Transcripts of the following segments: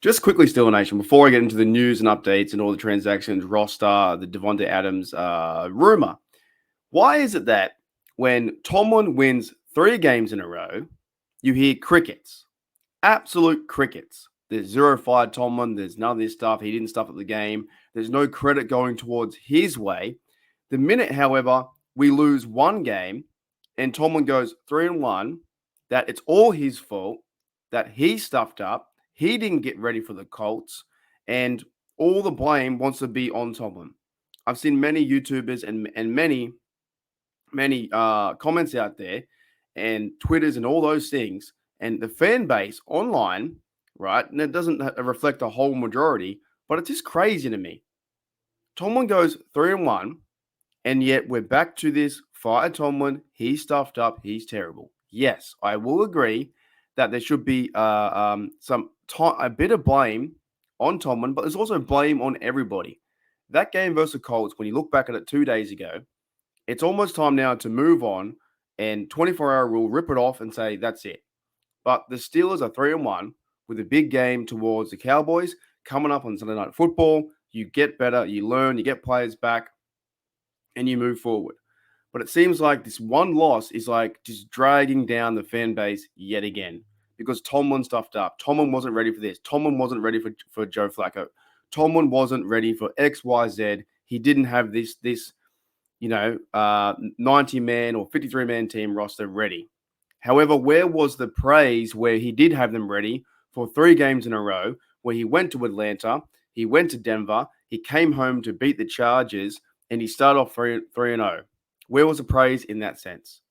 Just quickly, Still Nation, before I get into the news and updates and all the transactions, roster, the Davante Adams rumor, why is it that when Tomlin wins 3 games in a row, you hear crickets, absolute crickets? There's zero fired Tomlin. There's none of this stuff. He didn't stuff up the game. There's no credit going towards his way. The minute, however, we lose 1 game and Tomlin goes 3-1, that it's all his fault, that he stuffed up, he didn't get ready for the Colts, and all the blame wants to be on Tomlin. I've seen many YouTubers and many comments out there and Twitters and all those things, and the fan base online, right? And it doesn't reflect the whole majority, but it's just crazy to me. Tomlin goes 3-1, and yet we're back to this fire Tomlin. He's stuffed up. He's terrible. Yes, I will agree that there should be a bit of blame on Tomlin, but there's also blame on everybody. That game versus the Colts, when you look back at it 2 days ago, it's almost time now to move on and 24-hour rule, rip it off and say that's it. But the Steelers are 3-1 with a big game towards the Cowboys coming up on Sunday Night Football. You get better, you learn, you get players back, and you move forward. But it seems like this one loss is like just dragging down the fan base yet again because Tomlin stuffed up. Tomlin wasn't ready for this. Tomlin wasn't ready for Joe Flacco. Tomlin wasn't ready for X, Y, Z. He didn't have this 90-man or 53-man team roster ready. However, where was the praise where he did have them ready for 3 games in a row, where he went to Atlanta, he went to Denver, he came home to beat the Chargers, and he started off 3-0. Where was the praise in that sense?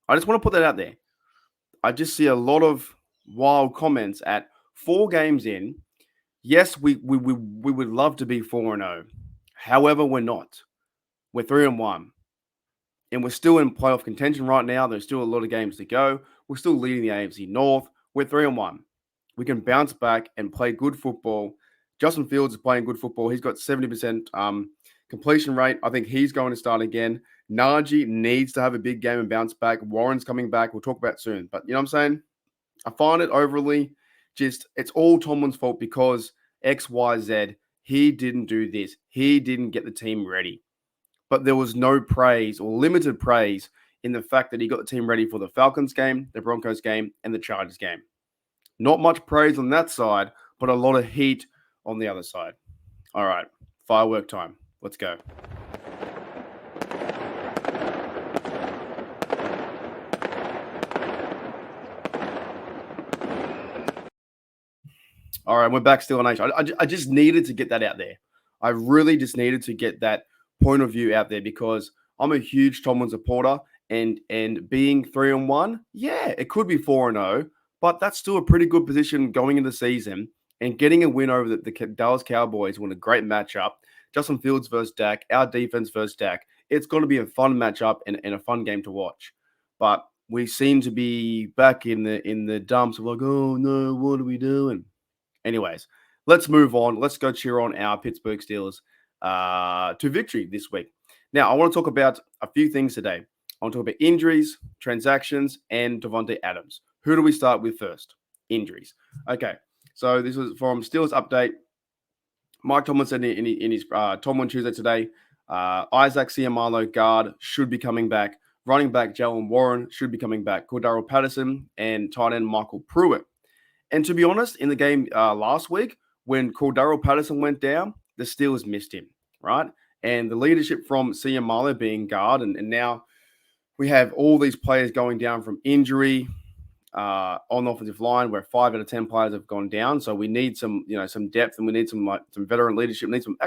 I just want to put that out there. I just see a lot of wild comments at 4 games in. Yes, we would love to be 4-0. However, we're not. We're 3-1. And we're still in playoff contention right now. There's still a lot of games to go. We're still leading the AFC North. We're 3-1. We can bounce back and play good football. Justin Fields is playing good football. He's got 70% completion rate. I think he's going to start again. Najee needs to have a big game and bounce back. Warren's coming back. We'll talk about it soon. But you know what I'm saying? I find it overly just, it's all Tomlin's fault because X, Y, Z. He didn't do this. He didn't get the team ready. But there was no praise or limited praise in the fact that he got the team ready for the Falcons game, the Broncos game, and the Chargers game. Not much praise on that side, but a lot of heat on the other side. All right, firework time. Let's go. All right, we're back still on Nation. I just needed to get that out there. I really just needed to get that point of view out there because I'm a huge Tomlin supporter, and being 3-1, yeah, it could be 4-0, but that's still a pretty good position going into the season and getting a win over the Dallas Cowboys won a great matchup. Justin Fields versus Dak, our defense versus Dak. It's going to be a fun matchup and a fun game to watch. But we seem to be back in the dumps of like, oh no, what are we doing? Anyways, let's move on. Let's go cheer on our Pittsburgh Steelers to victory this week. Now, I want to talk about a few things today. I want to talk about injuries, transactions, and Davante Adams. Who do we start with first? Injuries. Okay, so this was from Steelers Update. Mike Tomlin said in his Tomlin Tuesday today, Isaac Seumalo, guard, should be coming back. Running back Jalen Warren should be coming back. Cordero Patterson and tight end Michael Pruitt. And to be honest, in the game last week, when Cordero Patterson went down, the Steelers missed him, right? And the leadership from Seumalo being guard, and now we have all these players going down from injury on the offensive line, where 5 out of 10 players have gone down. So we need some depth, and we need some veteran leadership. We need some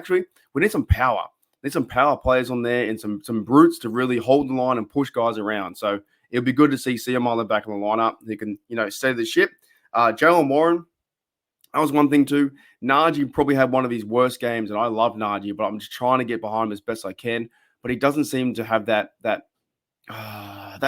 power. We need some power players on there and some brutes to really hold the line and push guys around. So it'll be good to see Seumalo back in the lineup. He can steady the ship. Jalen Warren, that was one thing too. Najee probably had one of his worst games, and I love Najee, but I'm just trying to get behind him as best I can. But he doesn't seem to have that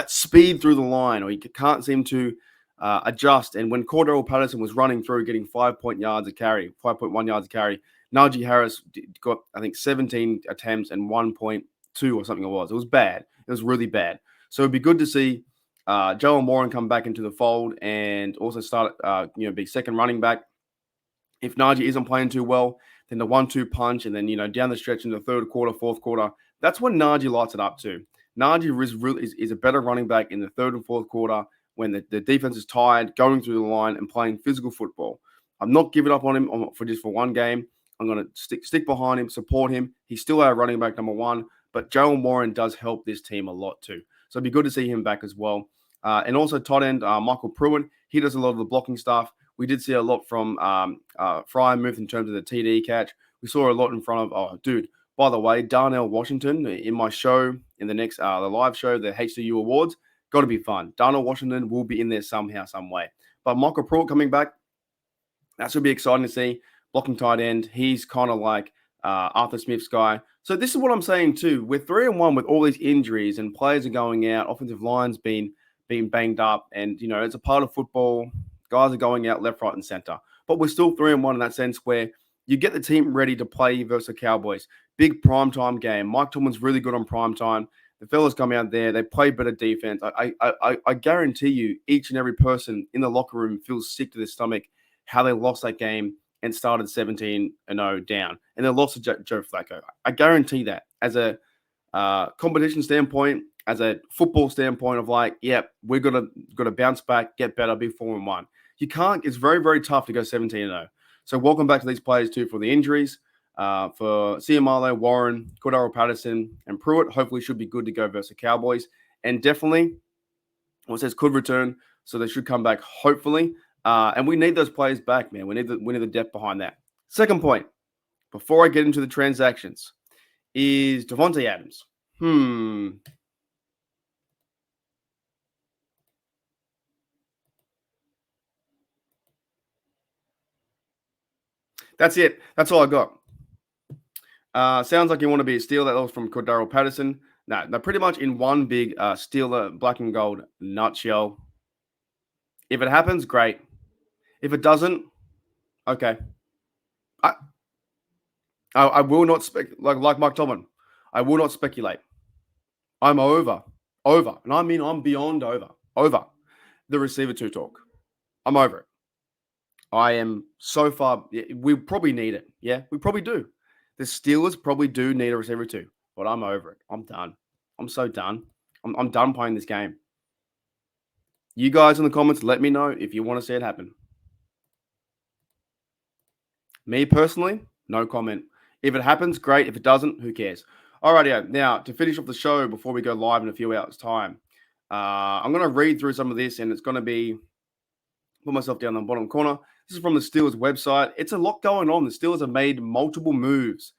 speed through the line, or he can't seem to adjust. And when Cordero Patterson was running through, getting 5.1 yards a carry, Najee Harris got, I think, 17 attempts and 1.2 or something it was. It was bad. It was really bad. So it'd be good to see Jalen Warren come back into the fold and also start, be second running back. If Najee isn't playing too well, then the 1-2 punch, and then down the stretch in the third quarter, fourth quarter, that's when Najee lights it up too. Najee is a better running back in the third and fourth quarter when the defense is tired, going through the line and playing physical football. I'm not giving up on him for one game. I'm going to stick behind him, support him. He's still our running back number one, but Jalen Warren does help this team a lot too. So it'd be good to see him back as well. And also tight end Michael Pruitt. He does a lot of the blocking stuff. We did see a lot from Freiermuth in terms of the TD catch. We saw a lot in front of, by the way, Darnell Washington in my show, in the next, the live show, the HCU Awards, got to be fun. Darnell Washington will be in there somehow, some way. But Michael Pruitt coming back, that should be exciting to see. Blocking tight end, he's kind of like Arthur Smith's guy. So this is what I'm saying too. We're 3-1 with all these injuries and players are going out, offensive line's being banged up, and it's a part of football. Guys are going out left, right, and center. But we're still 3-1 in that sense where you get the team ready to play versus the Cowboys. Big primetime game. Mike Tomlin's really good on primetime. The fellas come out there. They play better defense. I guarantee you each and every person in the locker room feels sick to their stomach how they lost that game and started 17-0 down. And they lost to Joe Flacco. I guarantee that. As a competition standpoint, as a football standpoint of we're gonna bounce back, get better, be 4-1. You can't. It's very, very tough to go 17-0. So welcome back to these players too for the injuries. For Ciamalo, Warren, Cordero Patterson, and Pruitt, hopefully should be good to go versus the Cowboys. And definitely, it says could return, so they should come back hopefully. And we need those players back, man. We need the depth behind that. Second point, before I get into the transactions, is Davante Adams. That's it. That's all I got. Sounds like you want to be a Steeler. That was from Cordero Patterson. No, they're pretty much in one big Steeler black and gold nutshell. If it happens, great. If it doesn't, okay. I will not like Mike Tomlin. I will not speculate. I'm over, and I mean I'm beyond over the receiver 2 talk. I'm over it. I am so far. We probably need it. Yeah, we probably do. The Steelers probably do need a receiver 2, but I'm over it. I'm done. I'm so done. I'm done playing this game. You guys in the comments, let me know if you want to see it happen. Me personally, no comment. If it happens, great. If it doesn't, who cares? Alrighty, now to finish off the show before we go live in a few hours' time, I'm going to read through some of this, and it's going to be put myself down in the bottom corner. This is from the Steelers website. It's a lot going on. The Steelers have made multiple moves,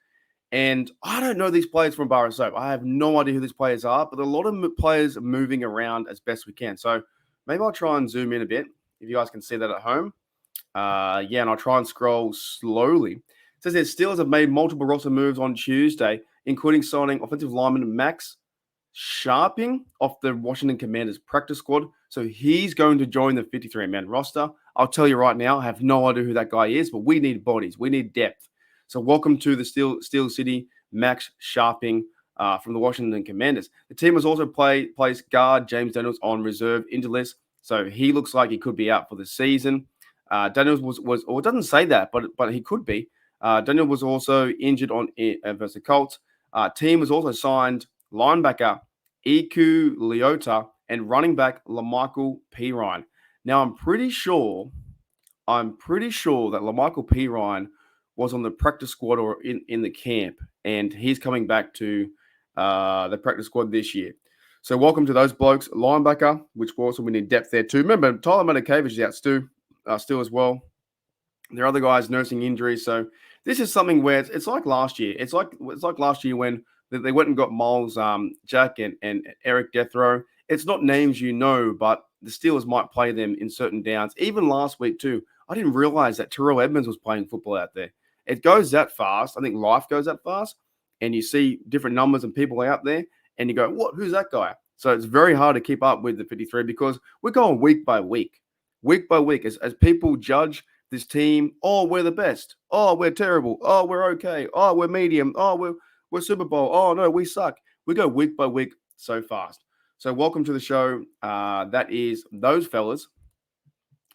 and I don't know these players from bar and soap. I have no idea who these players are, but a lot of players are moving around as best we can. So maybe I'll try and zoom in a bit if you guys can see that at home. And I'll try and scroll slowly. It says that Steelers have made multiple roster moves on Tuesday, including signing offensive lineman Max Sharping off the Washington Commanders practice squad. So he's going to join the 53-man roster. I'll tell you right now, I have no idea who that guy is, but we need bodies. We need depth. So welcome to the Steel City, Max Sharping from the Washington Commanders. The team has also placed guard James Daniels on reserve injured list. So he looks like he could be out for the season. Daniels was, or it doesn't say that, but he could be. Daniel was also injured versus the Colts. Team has also signed linebacker Iku Leota and running back LaMichael Pirine. Now I'm pretty sure that LaMichael Pirine was on the practice squad or in the camp, and he's coming back to the practice squad this year. So welcome to those blokes. Linebacker, which also we need depth there too. Remember, Tyler Matakavich is out still as well. There are other guys nursing injuries. So this is something where it's like last year. It's like last year when they went and got Miles Jack and Eric Deathrow. It's not names but the Steelers might play them in certain downs. Even last week too, I didn't realize that Terrell Edmonds was playing football out there. It goes that fast. I think life goes that fast. And you see different numbers and people out there, and you go, what? Who's that guy? So it's very hard to keep up with the 53 because we're going week by week. Week by week, as people judge this team, oh, we're the best. Oh, we're terrible. Oh, we're okay. Oh, we're medium. Oh, we're Super Bowl. Oh, no, we suck. We go week by week so fast. So welcome to the show. That is those fellas.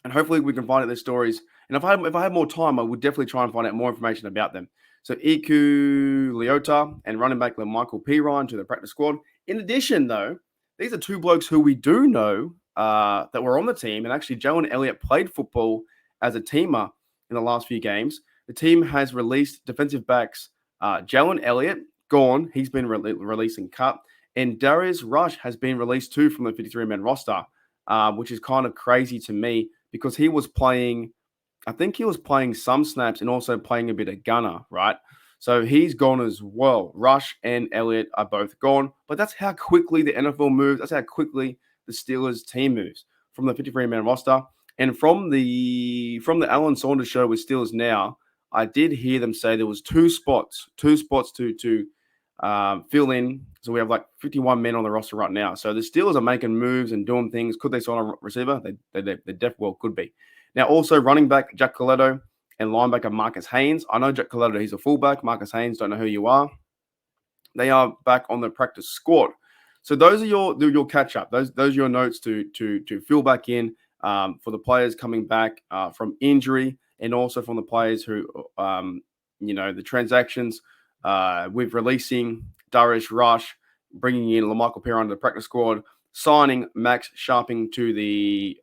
And hopefully we can find out their stories. And if I had more time, I would definitely try and find out more information about them. So Iku Leota and running back Michael Piron to the practice squad. In addition, though, these are two blokes who we do know that were on the team. And actually, Joe and Elliott played football as a teamer in the last few games. The team has released defensive backs Jalen Elliott, gone. He's been released and cut. And Darius Rush has been released too from the 53-man roster, which is kind of crazy to me because he was playing, I think he was playing some snaps and also playing a bit of gunner, right? So he's gone as well. Rush and Elliott are both gone. But that's how quickly the NFL moves. That's how quickly the Steelers team moves from the 53-man roster. And from the Alan Saunders show with Steelers Now, I did hear them say there was two spots to fill in. So we have like 51 men on the roster right now. So the Steelers are making moves and doing things. Could they sign a receiver? They definitely well could be. Now also running back Jack Coletto and linebacker Marcus Haynes. I know Jack Coletto, he's a fullback. Marcus Haynes, don't know who you are. They are back on the practice squad. So those are your catch up. Those are your notes to fill back in for the players coming back from injury and also from the players who the transactions with releasing Darius Rush, bringing in LaMichael Perron to the practice squad, signing Max Sharping to the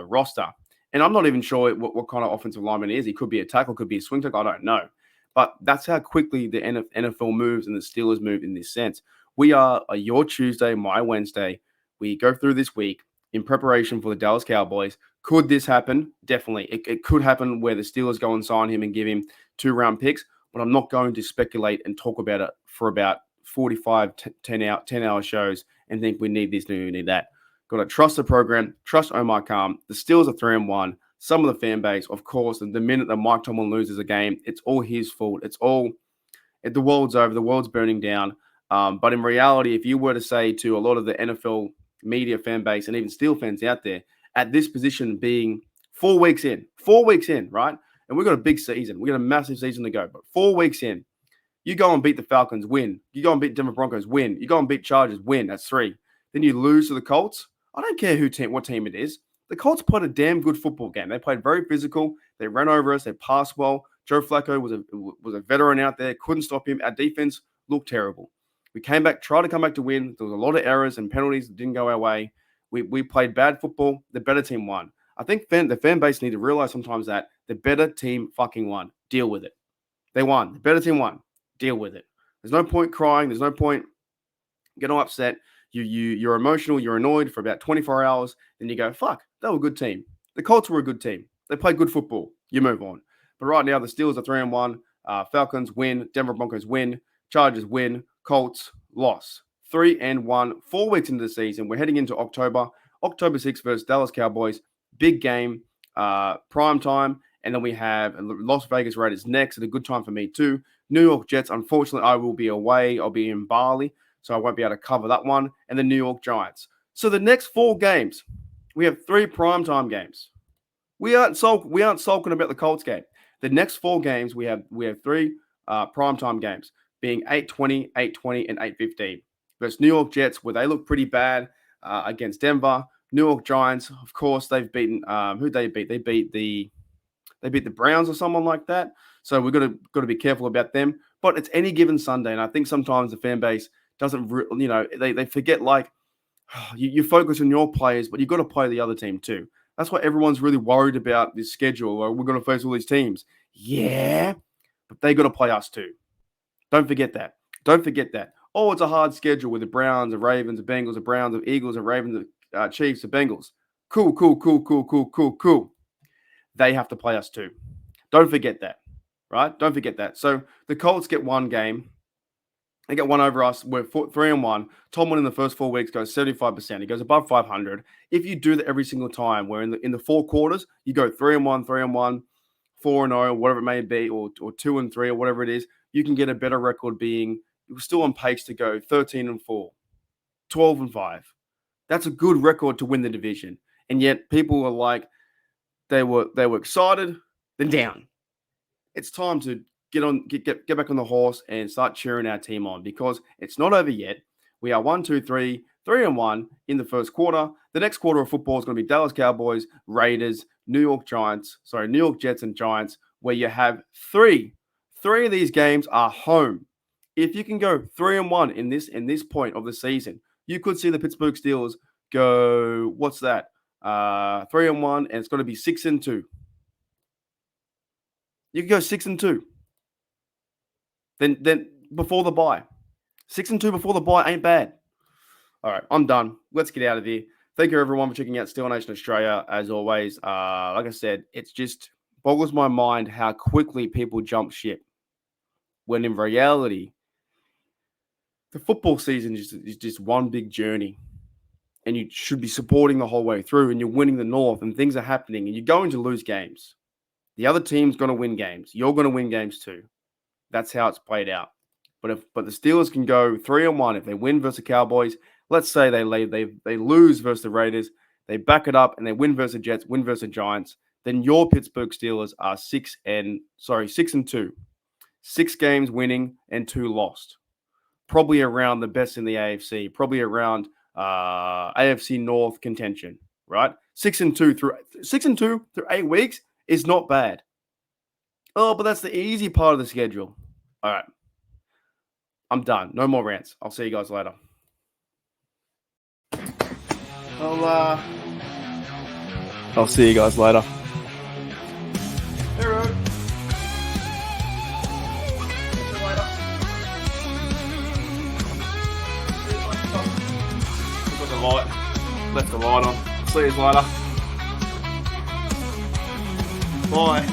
roster. And I'm not even sure what kind of offensive lineman he is. He could be a tackle, could be a swing tackle. I don't know. But that's how quickly the NFL moves and the Steelers move in this sense. We are your Tuesday, my Wednesday. We go through this week in preparation for the Dallas Cowboys. Could this happen? Definitely. It could happen where the Steelers go and sign him and give him 2-round picks. But I'm not going to speculate and talk about it for about 45, 10-hour shows and think we need this, we need that. Got to trust the program, trust Omar Khan. The Steelers are 3-1. Some of the fan base, of course, the minute that Mike Tomlin loses a game, it's all his fault. The world's over. The world's burning down. But in reality, if you were to say to a lot of the NFL media fan base and even Steel fans out there, at this position being 4 weeks in, right? And we've got a big season. We've got a massive season to go. But 4 weeks in, you go and beat the Falcons, win. You go and beat Denver Broncos, win. You go and beat Chargers, win. That's 3. Then you lose to the Colts. I don't care what team it is. The Colts played a damn good football game. They played very physical. They ran over us. They passed well. Joe Flacco was a veteran out there. Couldn't stop him. Our defense looked terrible. We came back, tried to come back to win. There was a lot of errors and penalties that didn't go our way. We played bad football. The better team won. I think the fan base need to realize sometimes that the better team fucking won. Deal with it. They won. The better team won. Deal with it. There's no point crying. There's no point getting upset. You're emotional. You're annoyed for about 24 hours. Then you go, fuck, they were a good team. The Colts were a good team. They played good football. You move on. But right now, the Steelers are 3-1. Falcons win. Denver Broncos win. Chargers win. Colts loss. 3-1. 4 weeks into the season. We're heading into October. October 6th versus Dallas Cowboys. Big game. Prime time. And then we have Las Vegas Raiders next at a good time for me too. New York Jets, unfortunately, I will be away. I'll be in Bali, so I won't be able to cover that one. And the New York Giants. So the next 4 games, we have 3 primetime games. We aren't sulking about the Colts game. The next 4 games, we have 3 primetime games, being 8:20, 8:20, and 8:15. Versus New York Jets, where they look pretty bad against Denver. New York Giants, of course, they've beaten who they beat. They beat the Browns or someone like that. So we've got to be careful about them. But it's any given Sunday, and I think sometimes the fan base doesn't, they forget, like, you focus on your players, but you've got to play the other team too. That's why everyone's really worried about this schedule. Or we're going to face all these teams. Yeah, but they got to play us too. Don't forget that. Oh, it's a hard schedule with the Browns, the Ravens, the Bengals, the Browns, the Eagles, the Ravens, the Chiefs, the Bengals. Cool. They have to play us too. Don't forget that, right? Don't forget that. So the Colts get 1 game. They get 1 over us. We're 3-1. Tomlin in the first 4 weeks goes 75%. He goes above 500. If you do that every single time, where in the 4 quarters, you go 3-1, 4-0, whatever it may be, or 2-3, or whatever it is, you can get a better record being you're still on pace to go 13-4, 12-5. That's a good record to win the division. And yet people are like, they were excited, then down. It's time to get back on the horse and start cheering our team on, because it's not over yet. We are 3-1 in the first quarter. The next quarter of football is going to be Dallas Cowboys, Raiders, New York Jets and Giants, where you have three of these games are home. If you can go 3-1 in this point of the season, you could see the Pittsburgh Steelers go, what's that? 3-1, and it's going to be 6-2. You can go 6-2. Then before the bye. 6-2 before the bye ain't bad. All right, I'm done. Let's get out of here. Thank you, everyone, for checking out Steel Nation Australia. As always, like I said, it's just boggles my mind how quickly people jump ship. When in reality, the football season is just one big journey. And you should be supporting the whole way through. And you're winning the North. And things are happening. And you're going to lose games. The other team's going to win games. You're going to win games too. That's how it's played out. But the Steelers can go 3-1 if they win versus the Cowboys. Let's say they lose versus the Raiders, they back it up and they win versus the Jets, win versus the Giants. Then your Pittsburgh Steelers are 6-2, 6 games winning and 2 lost. Probably around the best in the AFC. Probably around AFC North contention, right? 6-2 through 8 weeks is not bad. Oh, but that's the easy part of the schedule. All right. I'm done. No more rants. I'll see you guys later. I'll see you guys later. Hey, Roo. See you later. Put the light. Left the light on. See you later. Bye.